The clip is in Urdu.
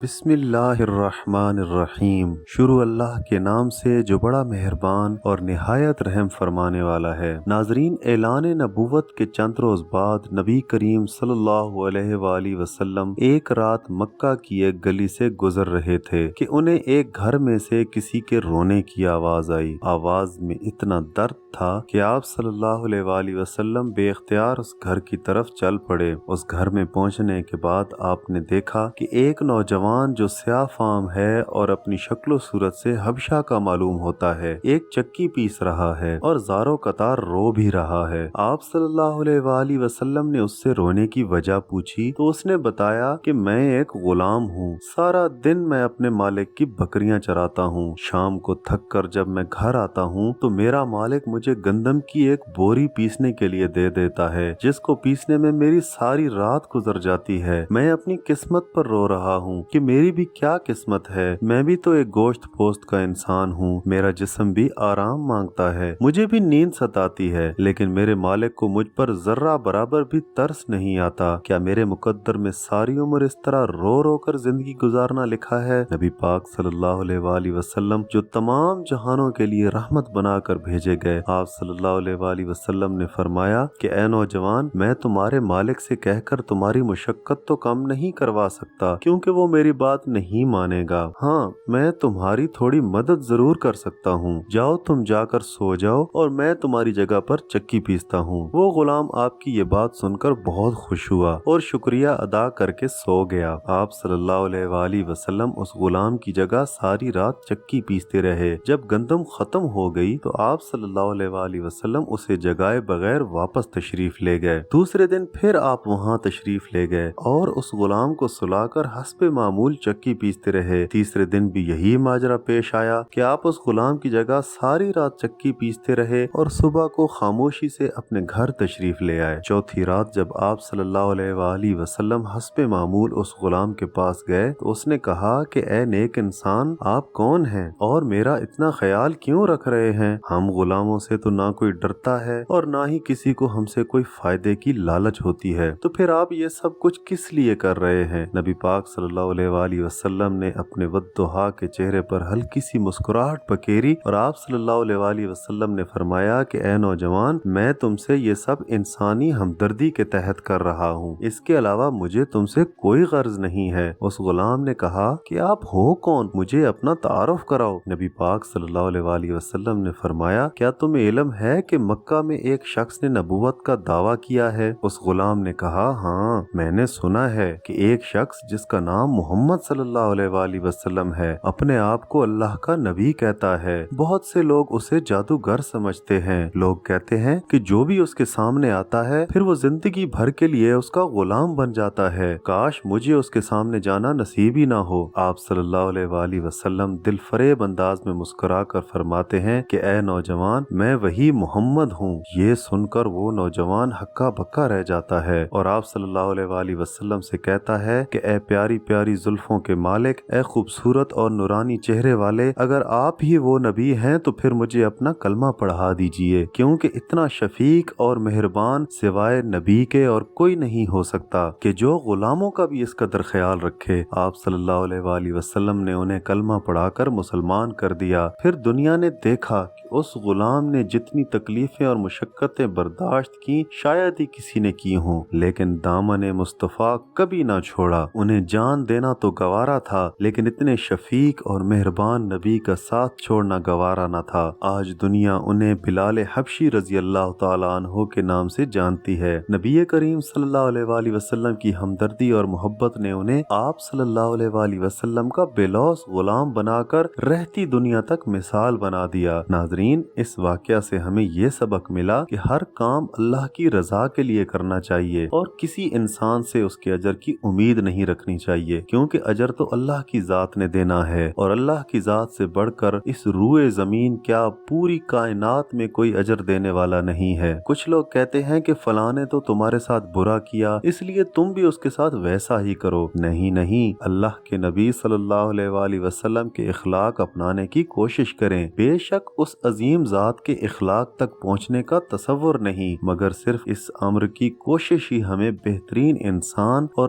بسم اللہ الرحمن الرحیم۔ شروع اللہ کے نام سے جو بڑا مہربان اور نہایت رحم فرمانے والا ہے۔ ناظرین، اعلان نبوت کے چند روز بعد نبی کریم صلی اللہ علیہ وآلہ وسلم ایک رات مکہ کی ایک گلی سے گزر رہے تھے کہ انہیں ایک گھر میں سے کسی کے رونے کی آواز آئی۔ آواز میں اتنا درد تھا کہ آپ صلی اللہ علیہ وآلہ وسلم بے اختیار اس گھر کی طرف چل پڑے۔ اس گھر میں پہنچنے کے بعد آپ نے دیکھا کہ ایک نوجوان جو سیاہ فام ہے اور اپنی شکل و صورت سے حبشہ کا معلوم ہوتا ہے، ایک چکی پیس رہا ہے اور زارو قطار رو بھی رہا ہے۔ آپ صلی اللہ علیہ وآلہ وسلم نے اس سے رونے کی وجہ پوچھی تو اس نے بتایا کہ میں ایک غلام ہوں، سارا دن میں اپنے مالک کی بکریاں چراتا ہوں، شام کو تھک کر جب میں گھر آتا ہوں تو میرا مالک مجھے گندم کی ایک بوری پیسنے کے لیے دے دیتا ہے، جس کو پیسنے میں میری ساری رات گزر جاتی ہے۔ میں اپنی قسمت پر رو رہا ہوں کہ میری بھی کیا قسمت ہے، میں بھی تو ایک گوشت پوست کا انسان ہوں، میرا جسم بھی آرام مانگتا ہے، مجھے بھی نیند ستاتی ہے، لیکن میرے مالک کو مجھ پر ذرہ برابر بھی ترس نہیں آتا۔ کیا میرے مقدر میں ساری عمر اس طرح رو رو کر زندگی گزارنا لکھا ہے؟ نبی پاک صلی اللہ علیہ وآلہ وسلم جو تمام جہانوں کے لیے رحمت بنا کر بھیجے گئے، آپ صلی اللہ علیہ وآلہ وسلم نے فرمایا کہ اے نوجوان، میں تمہارے مالک سے کہہ کر تمہاری مشقت تو کم نہیں کروا سکتا، کیونکہ وہ میری بات نہیں مانے گا۔ ہاں، میں تمہاری تھوڑی مدد ضرور کر سکتا ہوں، جاؤ تم جا کر سو جاؤ اور میں تمہاری جگہ پر چکی پیستا ہوں۔ وہ غلام آپ کی یہ بات سن کر بہت خوش ہوا اور شکریہ ادا کر کے سو گیا۔ آپ صلی اللہ علیہ وآلہ وسلم اس غلام کی جگہ ساری رات چکی پیستے رہے۔ جب گندم ختم ہو گئی تو آپ صلی اللہ علیہ وآلہ وسلم اسے جگائے بغیر واپس تشریف لے گئے۔ دوسرے دن پھر آپ وہاں تشریف لے گئے اور اس غلام کو سلا کر حسب معمول چکی پیستے رہے۔ تیسرے دن بھی یہی ماجرا پیش آیا کہ آپ اس غلام کی جگہ ساری رات چکی پیستے رہے اور صبح کو خاموشی سے اپنے گھر تشریف لے آئے۔ چوتھی رات جب آپ صلی اللہ علیہ وآلہ وسلم حسب معمول اس غلام کے پاس گئے تو اس نے کہا کہ اے نیک انسان، آپ کون ہیں اور میرا اتنا خیال کیوں رکھ رہے ہیں؟ ہم غلاموں سے تو نہ کوئی ڈرتا ہے اور نہ ہی کسی کو ہم سے کوئی فائدے کی لالچ ہوتی ہے، تو پھر آپ یہ سب کچھ کس لیے کر رہے ہیں؟ نبی پاک صلی اللہ علیہ وآلہ وسلم نے اپنے والضحیٰ کے چہرے پر ہلکی سی مسکراہٹ پکیری اور آپ صلی اللہ علیہ وآلہ وسلم نے فرمایا کہ اے نوجوان، میں تم سے یہ سب انسانی ہمدردی کے تحت کر رہا ہوں، اس کے علاوہ مجھے تم سے کوئی غرض نہیں ہے۔ اس غلام نے کہا کہ آپ ہو کون؟ مجھے اپنا تعارف کراؤ۔ نبی پاک صلی اللہ علیہ وآلہ وسلم نے فرمایا، کیا تمہیں علم ہے کہ مکہ میں ایک شخص نے نبوت کا دعویٰ کیا ہے؟ اس غلام نے کہا، ہاں، میں نے سنا ہے کہ ایک شخص جس کا نام محمد صلی اللہ علیہ وآلہ وسلم ہے اپنے آپ کو اللہ کا نبی کہتا ہے۔ بہت سے لوگ اسے جادوگر سمجھتے ہیں۔ لوگ کہتے ہیں کہ جو بھی اس کے سامنے آتا ہے پھر وہ زندگی بھر کے لیے اس کا غلام بن جاتا ہے۔ کاش مجھے اس کے سامنے جانا نصیب ہی نہ ہو۔ آپ صلی اللہ علیہ وآلہ وسلم دل فریب انداز میں مسکرا کر فرماتے ہیں کہ اے نوجوان، میں وہی محمد ہوں۔ یہ سن کر وہ نوجوان ہکا بکا رہ جاتا ہے اور آپ صلی اللہ علیہ وآلہ وسلم سے کہتا ہے کہ اے پیاری پیاری زلفوں کے مالک، اے خوبصورت اور نورانی چہرے والے، اگر آپ ہی وہ نبی ہیں تو پھر مجھے اپنا کلمہ پڑھا دیجئے، کیونکہ اتنا شفیق اور مہربان سوائے نبی کے اور کوئی نہیں ہو سکتا کہ جو غلاموں کا بھی اس قدر خیال رکھے۔ آپ صلی اللہ علیہ وآلہ وسلم نے انہیں کلمہ پڑھا کر مسلمان کر دیا۔ پھر دنیا نے دیکھا کہ اس غلام نے جتنی تکلیفیں اور مشقتیں برداشت کی شاید ہی کسی نے کی ہوں، لیکن دامن مصطفیٰ کبھی نہ چھوڑا۔ انہیں جان دینا تو گوارا تھا، لیکن اتنے شفیق اور مہربان نبی کا ساتھ چھوڑنا گوارا نہ تھا۔ آج دنیا انہیں بلال حبشی رضی اللہ تعالیٰ عنہ کے نام سے جانتی ہے۔ نبی کریم صلی اللہ علیہ وآلہ وسلم کی ہمدردی اور محبت نے انہیں آپ صلی اللہ علیہ وآلہ وسلم کا بے لوث غلام بنا کر رہتی دنیا تک مثال بنا دیا۔ ناظرین، اس واقعہ سے ہمیں یہ سبق ملا کہ ہر کام اللہ کی رضا کے لیے کرنا چاہیے اور کسی انسان سے اس کے اجر کی امید نہیں رکھنی چاہیے، کیونکہ اجر تو اللہ کی ذات نے دینا ہے اور اللہ کی ذات سے بڑھ کر اس روئے زمین کیا پوری کائنات میں کوئی اجر دینے والا نہیں ہے۔ کچھ لوگ کہتے ہیں کہ فلاں نے تو تمہارے ساتھ برا کیا اس لیے تم بھی اس کے ساتھ ویسا ہی کرو۔ نہیں نہیں، اللہ کے نبی صلی اللہ علیہ وآلہ وسلم کے اخلاق اپنانے کی کوشش کریں۔ بے شک اس عظیم ذات کے اخلاق تک پہنچنے کا تصور نہیں، مگر صرف اس امر کی کوشش ہی ہمیں بہترین انسان اور